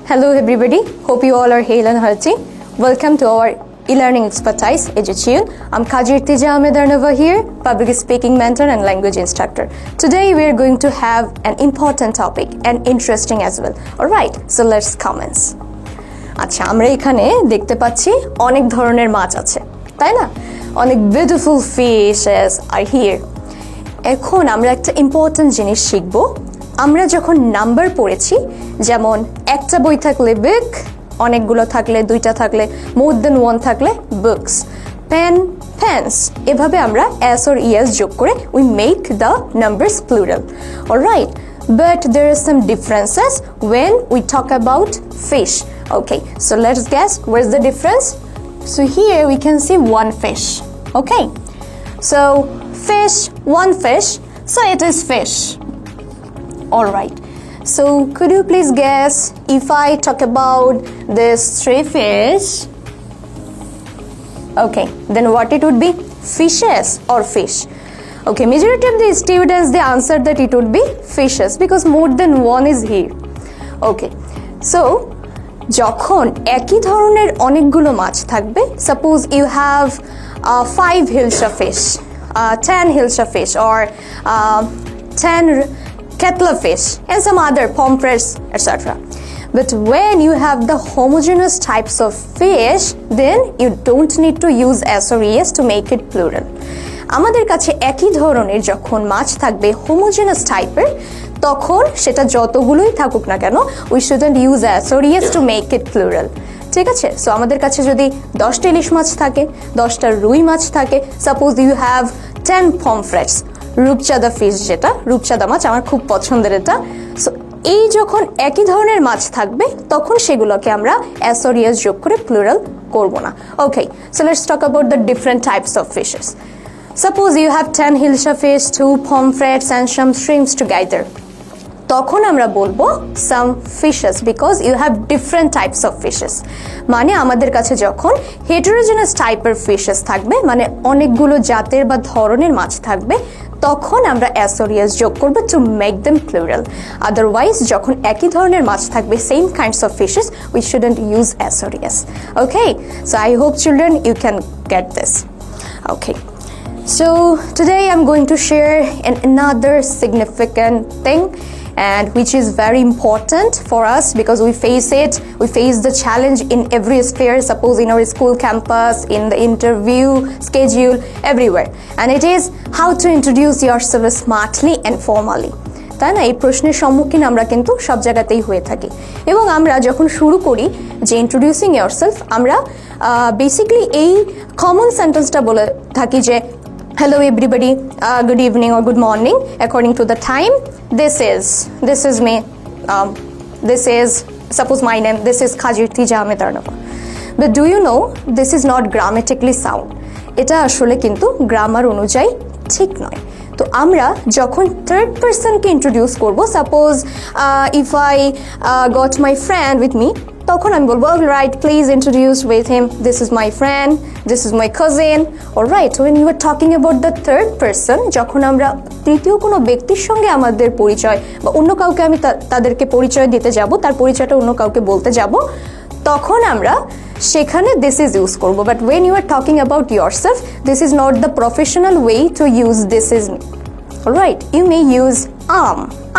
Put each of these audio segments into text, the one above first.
Hello everybody, hope you all are hale and healthy. Welcome to our e-learning expertise, EduTune. I'm 𝐒𝐥𝐮𝐫𝐚 here, public speaking mentor and language instructor. Today we are going to have an important topic and interesting as well. Alright, so let's commence. আচ্ছা আমরা এখানে দেখতে পাচ্ছি অনেক ধরনের মাছ আছে তাই না অনেক বিউটিফুল ফিশেস আর হিয়ার এখন আমরা একটা ইম্পর্টেন্ট জিনিস শিখব আমরা যখন নাম্বার পড়েছি যেমন একটা বই থাকলে বুক অনেকগুলো থাকলে দুইটা থাকলে মোর দ্যান ওয়ান থাকলে বুকস পেন পেন্স এভাবে আমরা এস অর ইএস যোগ করে we make the numbers plural alright but there are some differences when we talk about fish. Okay, so let's guess where's the difference. So here we can see one fish. Okay, so fish, one fish, so it is fish. All right, so could you please guess if I talk about this three fish? Okay, then what it would be, fishes or fish? Okay, majority of the students they answered that it would be fishes because more than one is here. Okay, so যখন একই ধরনের অনেকগুলো মাছ থাকবে suppose you have 5 hilsa fish, 10 hilsa fish or 10 catla fish and some other pomfrets etc. But when you have the homogeneous types of fish then you don't need to use s or es to make it plural. আমাদের কাছে একই ধরনের যখন মাছ থাকবে homogeneous টাইপের তখন সেটা যতগুলোই থাকুক না কেন we shouldn't use S or ES to make it plural ঠিক আছে সো আমাদের কাছে যদি 10টা ইলিশ মাছ থাকে 10টা রুই মাছ থাকে সাপোজ ইউ হ্যাভ 10 পমফ্রেটস রূপচাঁদা ফিশ যেটা রূপচাঁদা মাছ আমার খুব পছন্দের এটা সো এই যখন একই ধরনের মাছ থাকবে তখন সেগুলোকে আমরা অ্যাস অর ইএস যোগ করে প্লুরাল করব না okay so let's talk about the different types of fishes Suppose you have 10 hilsa fish, 2 pomfrets and some shrimps together. তখন আমরা বলবো some fishes because you have different types of fishes. মানে আমাদের কাছে যখন heterogeneous টাইপের fishes থাকবে মানে অনেকগুলো জাতের বা ধরনের মাছ থাকবে তখন আমরা s or es যোগ করব to make them plural. Otherwise যখন একই ধরনের মাছ থাকবে same kinds of fishes we shouldn't use s or es. Okay, so I hope children you can get this. Okay. So today I'm going to share another significant thing and which is very important for us because we face the challenge in every sphere, suppose in our school campus, in the interview, schedule, everywhere. And it is how to introduce yourself smartly and formally. তাই না এই প্রশ্নের সম্মুখীন আমরা কিন্তু সব জায়গাতেই হয়ে থাকি এবং আমরা যখন শুরু করি যে ইন্ট্রোডিউসিং ইয়োরসেলফ আমরা বেসিক্যালি এই কমন সেন্টেন্সটা বলে থাকি যে hello everybody, good evening or good morning according to the time. This is me, this is suppose my name, this is 𝐒𝐥𝐮𝐫𝐚. But do you know this is not grammatically sound. এটা আসলে কিন্তু grammar অনুযায়ী ঠিক নয় তো আমরা যখন third পারসনকে ইন্ট্রোডিউস করব suppose if I got my friend with me তখন আমি বলবো right please introduce with him this is my friend this is my cousin alright when you are talking about the third person যখন আমরা তৃতীয় কোনো ব্যক্তির সঙ্গে আমাদের পরিচয় বা অন্য কাউকে আমি তাদেরকে পরিচয় দিতে যাব তার পরিচয়টা অন্য কাউকে বলতে যাব তখন আমরা সেখানে দিস ইজ ইউজ করব but when you are talking about yourself this is not the professional way to use this is me alright you may use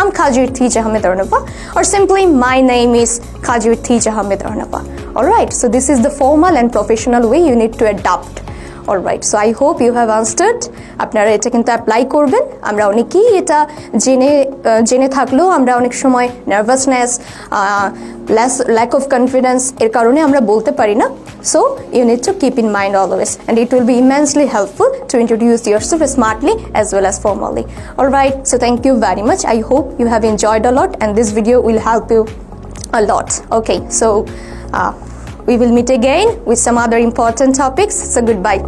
I'm 𝐒𝐥𝐮𝐫𝐚 or simply my name is 𝐒𝐥𝐮𝐫𝐚. Alright, so this is the formal and professional way you need to adopt. Alright, so I hope you have understood. আপনারা এটা কিন্তু apply করবেন আমরা অনেকেই এটা জেনে থাকলেও আমরা অনেক সময় নার্ভাসনেস lack of confidence এর কারণে আমরা বলতে পারি না so you need to keep in mind always and it will be immensely helpful to introduce yourself smartly as well as formally. Alright, so thank you very much. I hope you have enjoyed a lot and this video will help you a lot. Okay, so we will meet again with some other important topics. So goodbye.